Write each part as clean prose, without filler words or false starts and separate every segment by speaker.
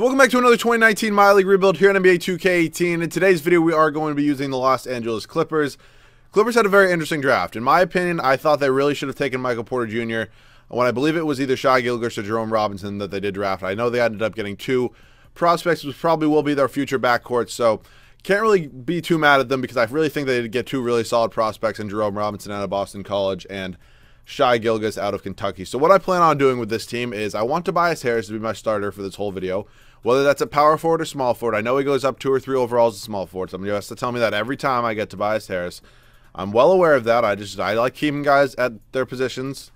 Speaker 1: So welcome back to another 2019 My League rebuild here on NBA 2K18. In today's video, we are going to be using the Los Angeles Clippers. Clippers had a very interesting draft. In my opinion, I thought they really should have taken Michael Porter Jr. when I believe it was either Shai-Gilgeous or Jerome Robinson that they did draft. I know they ended up getting two prospects, which probably will be their future backcourt, so can't really be too mad at them because I really think they did get two really solid prospects in Jerome Robinson out of Boston College and Shai-Gilgeous out of Kentucky. So what I plan on doing with this team is I want Tobias Harris to be my starter for this whole video, whether that's a power forward or small forward. I know he goes up 2 or 3 overalls as small forward. Somebody has to tell me that every time I get Tobias Harris. I'm well aware of that. I like keeping guys at their positions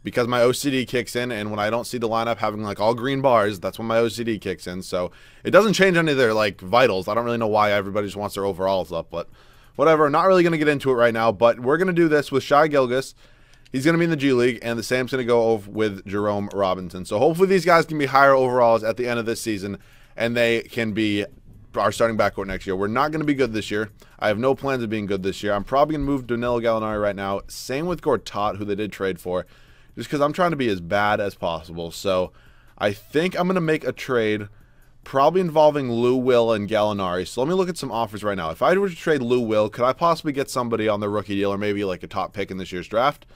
Speaker 1: because my OCD kicks in, and when I don't see the lineup having like all green bars, that's when my OCD kicks in. So it doesn't change any of their like vitals. I don't really know why everybody just wants their overalls up, but whatever. I'm not really going to get into it right now, but we're going to do this with Shai-Gilgeous. He's going to be in the G League, and the same's going to go over with Jerome Robinson. So hopefully these guys can be higher overalls at the end of this season, and they can be our starting backcourt next year. We're not going to be good this year. I have no plans of being good this year. I'm probably going to move Danilo Gallinari right now. Same with Gortat, who they did trade for, just because I'm trying to be as bad as possible. So I think I'm going to make a trade probably involving Lou Will and Gallinari. So let me look at some offers right now. If I were to trade Lou Will, could I possibly get somebody on the rookie deal or maybe like a top pick in this year's draft?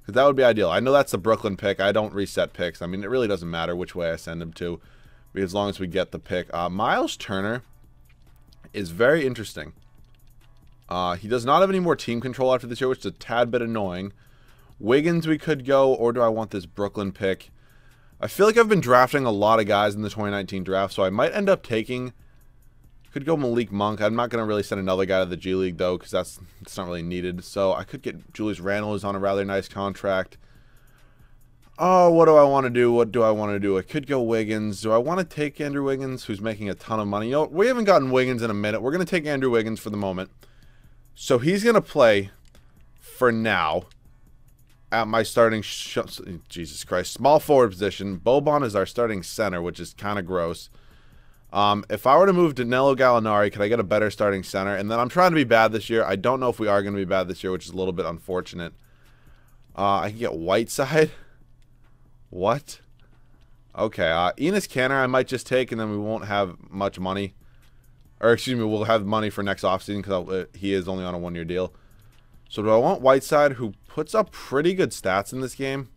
Speaker 1: Because that would be ideal. I know that's the Brooklyn pick. I don't reset picks. I mean, it really doesn't matter which way I send them to, as long as we get the pick. Miles Turner is very interesting. He does not have any more team control after this year, which is a tad bit annoying. Wiggins we could go, or do I want this Brooklyn pick? I feel like I've been drafting a lot of guys in the 2019 draft, so I might end up taking... Could go Malik Monk. I'm not going to really send another guy to the G League, though, because it's not really needed. So I could get Julius Randle, who's on a rather nice contract. Oh, what do I want to do? What do I want to do? I could go Wiggins. Do I want to take Andrew Wiggins, who's making a ton of money? You know, we haven't gotten Wiggins in a minute. We're going to take Andrew Wiggins for the moment. So he's going to play for now at my starting... Jesus Christ. Small forward position. Boban is our starting center, which is kind of gross. If I were to move Danilo Gallinari, could I get a better starting center? And then I'm trying to be bad this year. I don't know if we are going to be bad this year, which is a little bit unfortunate. I can get Whiteside. What? Okay, Enes Kanter I might just take, and then we won't have much money. Or, excuse me, we'll have money for next offseason because he is only on a 1-year deal. So do I want Whiteside, who puts up pretty good stats in this game,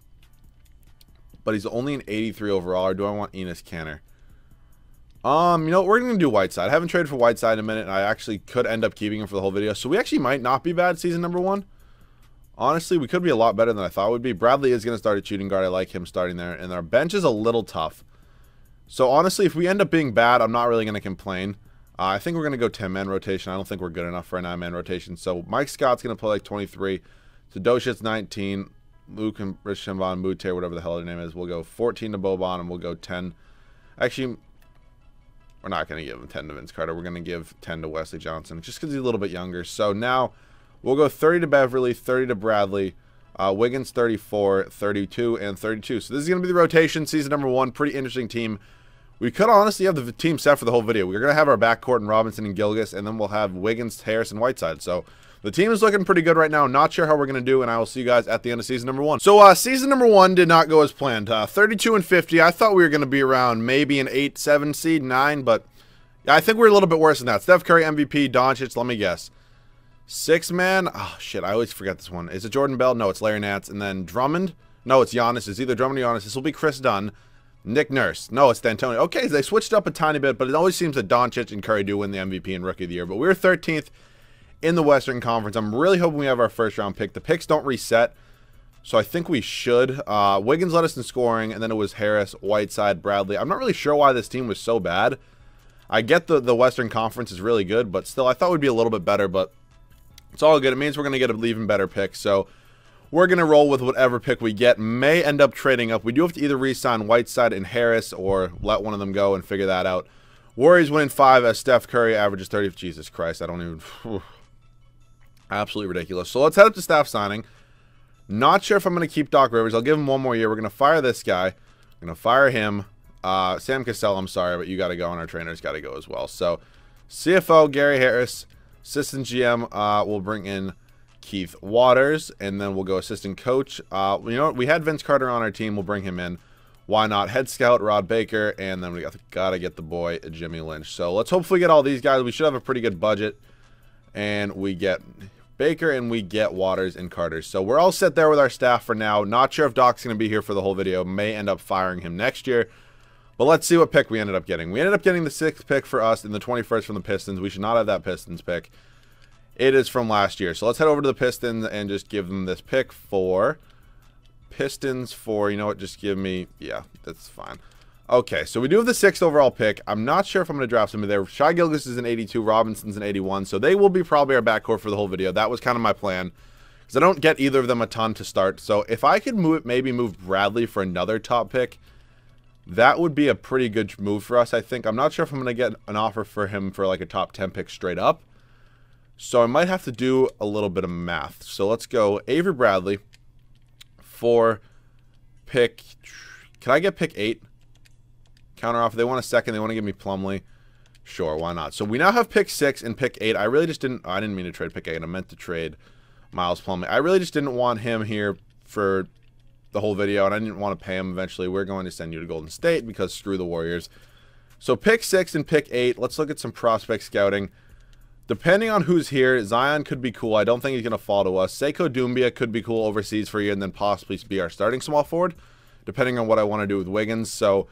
Speaker 1: but he's only an 83 overall, or do I want Enes Kanter? You know, we're going to do Whiteside. I haven't traded for Whiteside in a minute, and I actually could end up keeping him for the whole video. So we actually might not be bad season number 1. Honestly, we could be a lot better than I thought we'd be. Bradley is going to start at shooting guard. I like him starting there. And our bench is a little tough. So honestly, if we end up being bad, I'm not really going to complain. I think we're going to go 10-man rotation. I don't think we're good enough for a 9-man rotation. So Mike Scott's going to play like 23. Sadocious 19. Luke and Richemont Muté, whatever the hell their name is. We'll go 14 to Boban, and we'll go 10. Actually... We're not going to give him 10 to Vince Carter. We're going to give 10 to Wesley Johnson just because he's a little bit younger. So now we'll go 30 to Beverly, 30 to Bradley, Wiggins 34, 32, and 32. So this is going to be the rotation, season number 1. Pretty interesting team. We could honestly have the team set for the whole video. We're going to have our backcourt in Robinson and Gilgeous, and then we'll have Wiggins, Harris, and Whiteside. So the team is looking pretty good right now. Not sure how we're going to do, and I will see you guys at the end of season number 1. So season number 1 did not go as planned. 32 and 50. I thought we were going to be around maybe an 8, 7 seed, 9, but I think we're a little bit worse than that. Steph Curry, MVP, Doncic, let me guess. 6-man. Oh, shit, I always forget this one. Is it Jordan Bell? No, it's Larry Nance. And then Drummond? No, it's Giannis. It's either Drummond or Giannis. This will be Chris Dunn. Nick Nurse. No, it's D'Antoni. Okay, they switched up a tiny bit, but it always seems that Doncic and Curry do win the MVP and Rookie of the Year. But we're 13th in the Western Conference. I'm really hoping we have our first-round pick. The picks don't reset, so I think we should. Wiggins led us in scoring, and then it was Harris, Whiteside, Bradley. I'm not really sure why this team was so bad. I get the Western Conference is really good, but still, I thought we'd be a little bit better, but it's all good. It means we're going to get an even better pick, so we're going to roll with whatever pick we get. May end up trading up. We do have to either re-sign Whiteside and Harris or let one of them go and figure that out. Warriors win in 5 as Steph Curry averages 30. Jesus Christ, I don't even... Whew. Absolutely ridiculous. So let's head up to staff signing. Not sure if I'm going to keep Doc Rivers. I'll give him 1 more year. We're going to fire this guy. We're going to fire him. Sam Cassell, I'm sorry, but you got to go, and our trainer's got to go as well. So, CFO, Gary Harris. Assistant GM, we'll bring in Keith Waters, and then we'll go assistant coach. You know what? We had Vince Carter on our team. We'll bring him in. Why not head scout Rod Baker, and then we gotta get the boy Jimmy Lynch. So let's hopefully get all these guys. We should have a pretty good budget, and we get Baker and we get Waters and Carter. So we're all set there with our staff for now. Not sure if Doc's gonna be here for the whole video. May end up firing him next year, but let's see what pick we ended up getting. We ended up getting the 6th pick for us and the 21st from the Pistons. We should not have that Pistons pick. It is from last year. So let's head over to the Pistons and just give them this pick for Pistons for, you know what, just give me, yeah, that's fine. Okay, so we do have the 6th overall pick. I'm not sure if I'm going to draft somebody there. Shai-Gilgeous is an 82, Robinson's an 81, so they will be probably our backcourt for the whole video. That was kind of my plan, because I don't get either of them a ton to start. So if I could maybe move Bradley for another top pick, that would be a pretty good move for us, I think. I'm not sure if I'm going to get an offer for him for like a top 10 pick straight up. So I might have to do a little bit of math. So let's go Avery Bradley for pick. Can I get pick 8? Counter offer. They want a 2nd. They want to give me Plumlee. Sure, why not? So we now have pick 6 and pick 8. I really just didn't. I didn't mean to trade pick 8. I meant to trade Miles Plumlee. I really just didn't want him here for the whole video, and I didn't want to pay him eventually. We're going to send you to Golden State because screw the Warriors. So pick 6 and pick 8. Let's look at some prospect scouting. Depending on who's here, Zion could be cool. I don't think he's going to fall to us. Sekou Doumbia could be cool overseas for a year and then possibly be our starting small forward, depending on what I want to do with Wiggins. So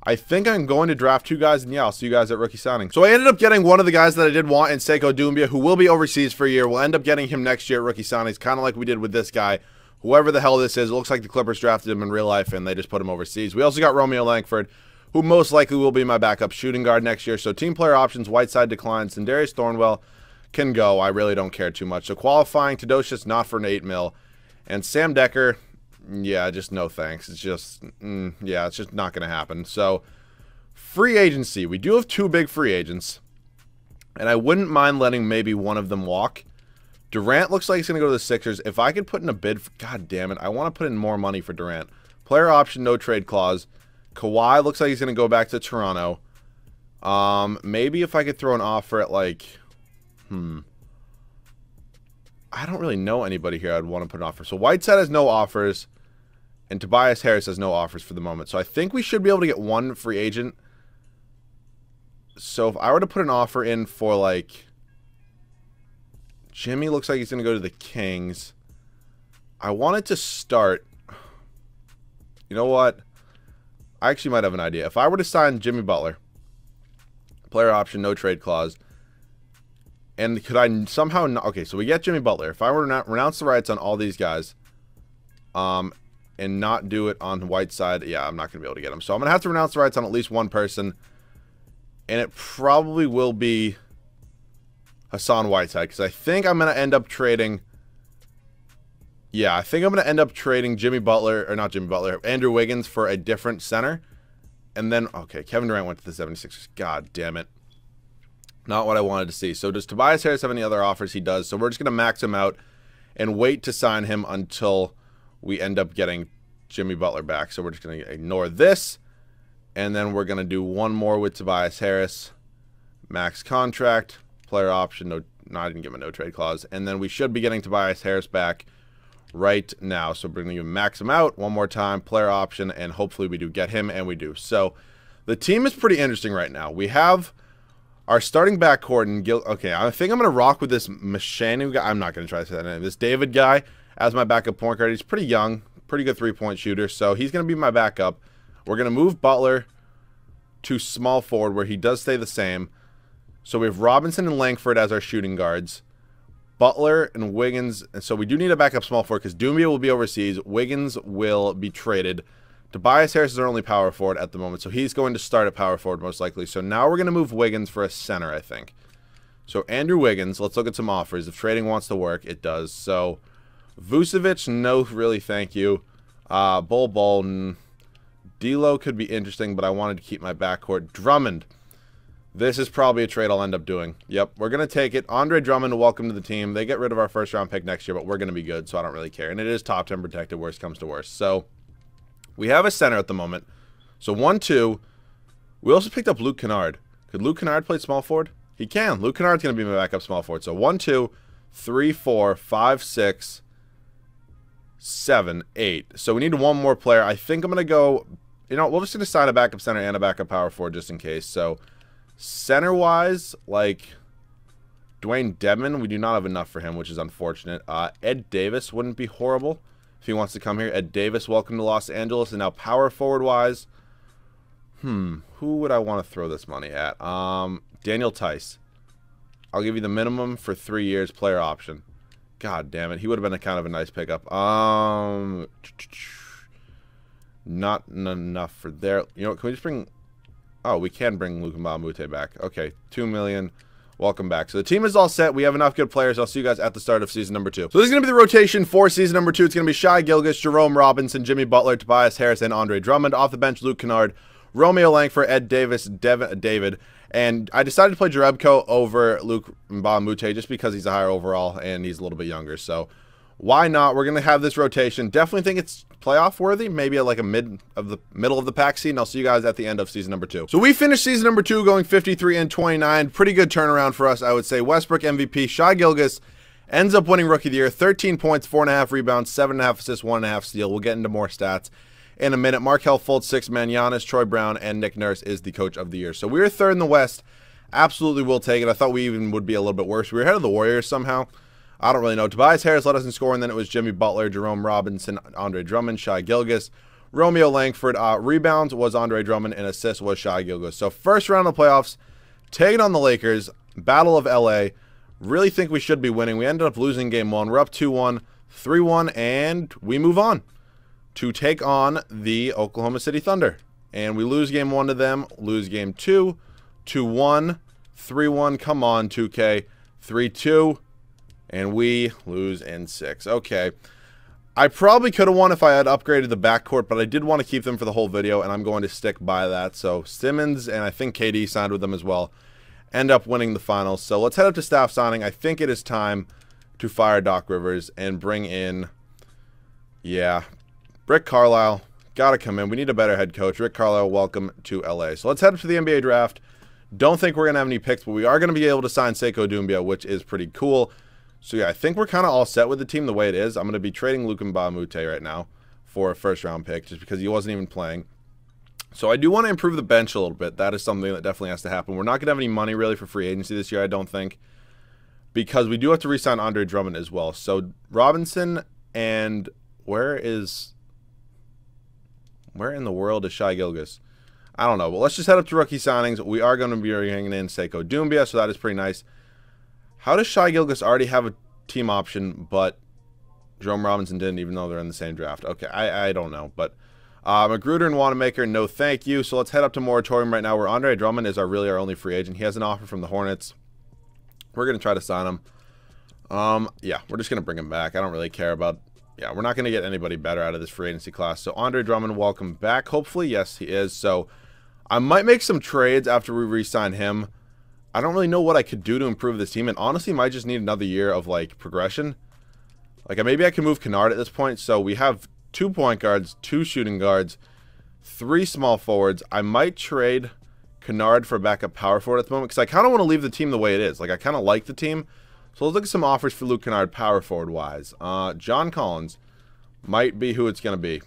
Speaker 1: I think I'm going to draft 2 guys, and yeah, I'll see you guys at rookie signing. So I ended up getting one of the guys that I did want in Sekou Doumbia, who will be overseas for a year. We'll end up getting him next year at rookie signings, kind of like we did with this guy. Whoever the hell this is, it looks like the Clippers drafted him in real life, and they just put him overseas. We also got Romeo Langford, who most likely will be my backup shooting guard next year. So team player options, Whiteside declines, and Darius Thornwell can go. I really don't care too much. So qualifying, Theodosius not for an 8 mil. And Sam Decker, yeah, just no thanks. It's just, yeah, it's just not going to happen. So free agency. We do have 2 big free agents. And I wouldn't mind letting maybe one of them walk. Durant looks like he's going to go to the Sixers. If I could put in a bid, god damn it, I want to put in more money for Durant. Player option, no trade clause. Kawhi looks like he's going to go back to Toronto. Maybe if I could throw an offer at like, I don't really know anybody here I'd want to put an offer. So Whiteside has no offers, and Tobias Harris has no offers for the moment. So I think we should be able to get one free agent. So if I were to put an offer in for like, Jimmy looks like he's going to go to the Kings. I wanted to start. You know what? I actually might have an idea. If I were to sign Jimmy Butler, player option, no trade clause, and could I somehow not, okay, so we get Jimmy Butler. If I were to renounce the rights on all these guys, and not do it on Whiteside, yeah, I'm not going to be able to get him. So I'm going to have to renounce the rights on at least one person, and it probably will be Hassan Whiteside, because I think I'm going to end up trading, yeah, I think I'm going to end up trading Jimmy Butler, or not Jimmy Butler, Andrew Wiggins for a different center, and then, okay, Kevin Durant went to the 76ers. God damn it. Not what I wanted to see. So does Tobias Harris have any other offers? He does. So we're just going to max him out and wait to sign him until we end up getting Jimmy Butler back. So we're just going to ignore this. And then we're going to do one more with Tobias Harris. Max contract. Player option. No, I didn't give him a no trade clause. And then we should be getting Tobias Harris back right now. So we're going to max him out one more time. Player option. And hopefully we do get him. And we do. So the team is pretty interesting right now. We have our starting backcourt and okay, I think I'm going to rock with this Machanu guy. I'm not going to try to say that name. This David guy as my backup point guard. He's pretty young, pretty good three-point shooter, so he's going to be my backup. We're going to move Butler to small forward where he does stay the same. So we have Robinson and Langford as our shooting guards. Butler and Wiggins. And so we do need a backup small forward because Doumbia will be overseas. Wiggins will be traded. Tobias Harris is our only power forward at the moment, so he's going to start at power forward most likely. So now we're going to move Wiggins for a center, I think. So Andrew Wiggins, let's look at some offers. If trading wants to work, it does. So Vucevic, no really thank you. Bull Bolden. D'Lo could be interesting, but I wanted to keep my backcourt. Drummond. This is probably a trade I'll end up doing. Yep, we're going to take it. Andre Drummond, welcome to the team. They get rid of our first-round pick next year, but we're going to be good, so I don't really care. And it is top 10 protected, worst comes to worst. So we have a center at the moment. So 1-2. We also picked up Luke Kennard. Could Luke Kennard play small forward? He can. Luke Kennard's going to be my backup small forward. So 1, 2, 3, 4, 5, 6, 7, 8. So we need one more player. I think I'm going to go you know, we're just going to sign a backup center and a backup power forward just in case. So, center-wise, like, Dwayne Dedmon, we do not have enough for him, which is unfortunate. Ed Davis wouldn't be horrible if he wants to come here. Ed Davis, welcome to Los Angeles. And now power forward-wise, who would I want to throw this money at? Daniel Tice. I'll give you the minimum for 3 years, player option. God damn it. He would have been a kind of a nice pickup. Not enough for there. You know what? Can we just bring... Oh, we can bring Luka Mbamute back. Okay, $2 million. Welcome back. So the team is all set. We have enough good players. I'll see you guys at the start of season number 2. So this is going to be the rotation for season number 2. It's going to be Shai-Gilgeous, Jerome Robinson, Jimmy Butler, Tobias Harris, and Andre Drummond. Off the bench, Luke Kennard, Romeo Langford, Ed Davis, David. And I decided to play Jerebko over Luke Mbamute just because he's a higher overall and he's a little bit younger. So why not? We're going to have this rotation. Definitely think it's playoff worthy. Maybe like a middle of the pack seed. And I'll see you guys at the end of season number 2. So we finished season number 2 going 53-29. Pretty good turnaround for us, I would say. Westbrook MVP. Shai-Gilgeous ends up winning Rookie of the Year. 13 points, 4.5 rebounds, 7.5 assists, 1.5 steal. We'll get into more stats in a minute. Markelle Fultz, 6-man. Giannis, Troy Brown, and Nick Nurse is the Coach of the Year. So we were 3rd in the West. Absolutely will take it. I thought we even would be a little bit worse. We were ahead of the Warriors somehow. I don't really know. Tobias Harris led us in scoring, and then it was Jimmy Butler, Jerome Robinson, Andre Drummond, Shai-Gilgeous, Romeo Langford. Rebounds was Andre Drummond, and assists was Shai-Gilgeous. So first round of the playoffs, taking on the Lakers, Battle of LA. Really think we should be winning. We ended up losing game 1. We're up 2-1, 3-1, and we move on to take on the Oklahoma City Thunder. And we lose game 1 to them, lose game 2, 2-1, 3-1, come on 2K, 3-2, and we lose in 6. Okay. I probably could have won if I had upgraded the backcourt, but I did want to keep them for the whole video, and I'm going to stick by that. So Simmons, and I think KD signed with them as well, end up winning the finals. So let's head up to staff signing. I think it is time to fire Doc Rivers and bring in, Rick Carlisle. Got to come in. We need a better head coach. Rick Carlisle, welcome to LA. So let's head up to the NBA draft. Don't think we're going to have any picks, but we are going to be able to sign Sekou Doumbia, which is pretty cool. So yeah, I think we're kind of all set with the team the way it is. I'm going to be trading Luka Mbamute right now for a first-round pick just because he wasn't even playing. So I do want to improve the bench a little bit. That is something that definitely has to happen. We're not going to have any money really for free agency this year, I don't think, because we do have to re-sign Andre Drummond as well. So Robinson, and where in the world is Shai-Gilgeous? I don't know. But let's just head up to rookie signings. We are going to be bringing in Sekou Doumbia, so that is pretty nice. How does Shai-Gilgeous already have a team option, but Jerome Robinson didn't, even though they're in the same draft? Okay, I don't know. But Magruder and Wanamaker, no thank you. So let's head up to moratorium right now, where Andre Drummond is really our only free agent. He has an offer from the Hornets. We're going to try to sign him. Yeah, we're just going to bring him back. I don't really care about... Yeah, we're not going to get anybody better out of this free agency class. So Andre Drummond, welcome back. Hopefully, yes, he is. So I might make some trades after we re-sign him. I don't really know what I could do to improve this team, and honestly might just need another year of like progression. Like maybe I can move Kennard at this point. So we have 2 point guards, 2 shooting guards, 3 small forwards. I might trade Kennard for a backup power forward at the moment because I kind of want to leave the team the way it is. Like I kind of like the team. So let's look at some offers for Luke Kennard power forward wise. John Collins might be who it's going to be.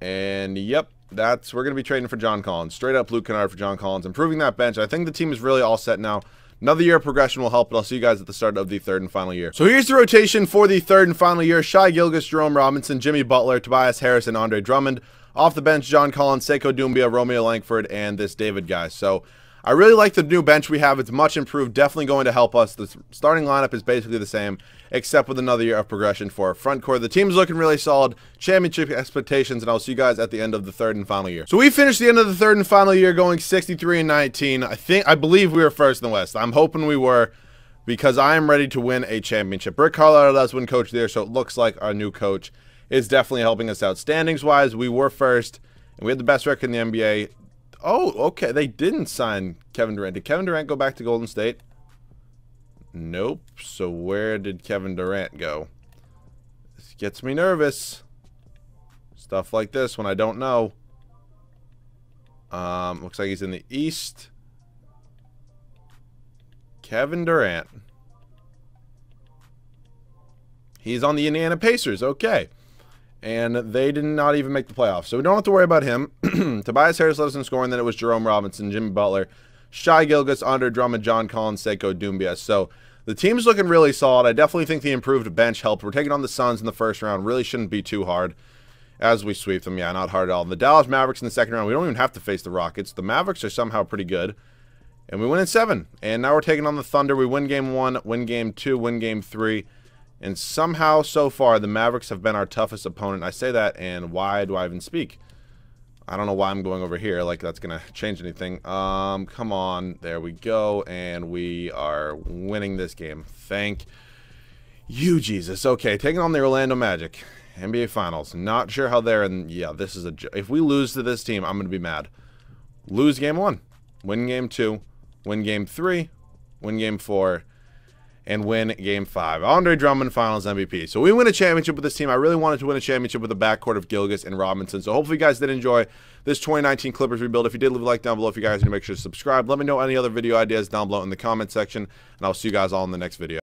Speaker 1: And yep, we're going to be trading for John Collins. Straight up Luke Kennard for John Collins. Improving that bench. I think the team is really all set now. Another year of progression will help, but I'll see you guys at the start of the 3rd and final year. So here's the rotation for the 3rd and final year. Shai-Gilgeous, Jerome Robinson, Jimmy Butler, Tobias Harris, and Andre Drummond. Off the bench, John Collins, Sekou Doumbia, Romeo Langford, and this David guy. So I really like the new bench we have. It's much improved. Definitely going to help us. The starting lineup is basically the same, except with another year of progression for our front court. The team's looking really solid. Championship expectations, and I'll see you guys at the end of the 3rd and final year. So we finished the end of the 3rd and final year going 63-19. I believe we were 1st in the West. I'm hoping we were, because I am ready to win a championship. Rick Carlisle does win coach there, so it looks like our new coach is definitely helping us out. Standings-wise, we were 1st, and we had the best record in the NBA. Oh, okay. They didn't sign Kevin Durant. Did Kevin Durant go back to Golden State? Nope. So where did Kevin Durant go? This gets me nervous. Stuff like this when I don't know. Looks like he's in the East. Kevin Durant. He's on the Indiana Pacers. Okay. and they did not even make the playoffs. So we don't have to worry about him. Tobias Harris led us in scoring, then it was Jerome Robinson, Jimmy Butler, Shai-Gilgeous, Drummond, John Collins, Seiko Doumbia. So the team's looking really solid. I definitely think the improved bench helped. We're taking on the Suns in the first round. Really shouldn't be too hard as we sweep them. Yeah, not hard at all. The Dallas Mavericks in the second round, we don't even have to face the Rockets. The Mavericks are somehow pretty good. And we win in 7. And now we're taking on the Thunder. We win game 1, win game 2, win game 3. And somehow, so far, the Mavericks have been our toughest opponent. I say that, and why do I even speak? I don't know why I'm going over here. Like, that's going to change anything. Come on. There we go. And we are winning this game. Thank you, Jesus. Okay, taking on the Orlando Magic. NBA Finals. Not sure how they're in. Yeah, this is a... If we lose to this team, I'm going to be mad. Lose game 1. Win game 2. Win game 3, win game 4, and win game 5. Andre Drummond, Finals MVP. So we win a championship with this team. I really wanted to win a championship with the backcourt of Gilgeous and Robinson. So hopefully you guys did enjoy this 2019 Clippers rebuild. If you did, leave a like down below. If you guys need to make sure to subscribe. Let me know any other video ideas down below in the comment section, and I'll see you guys all in the next video.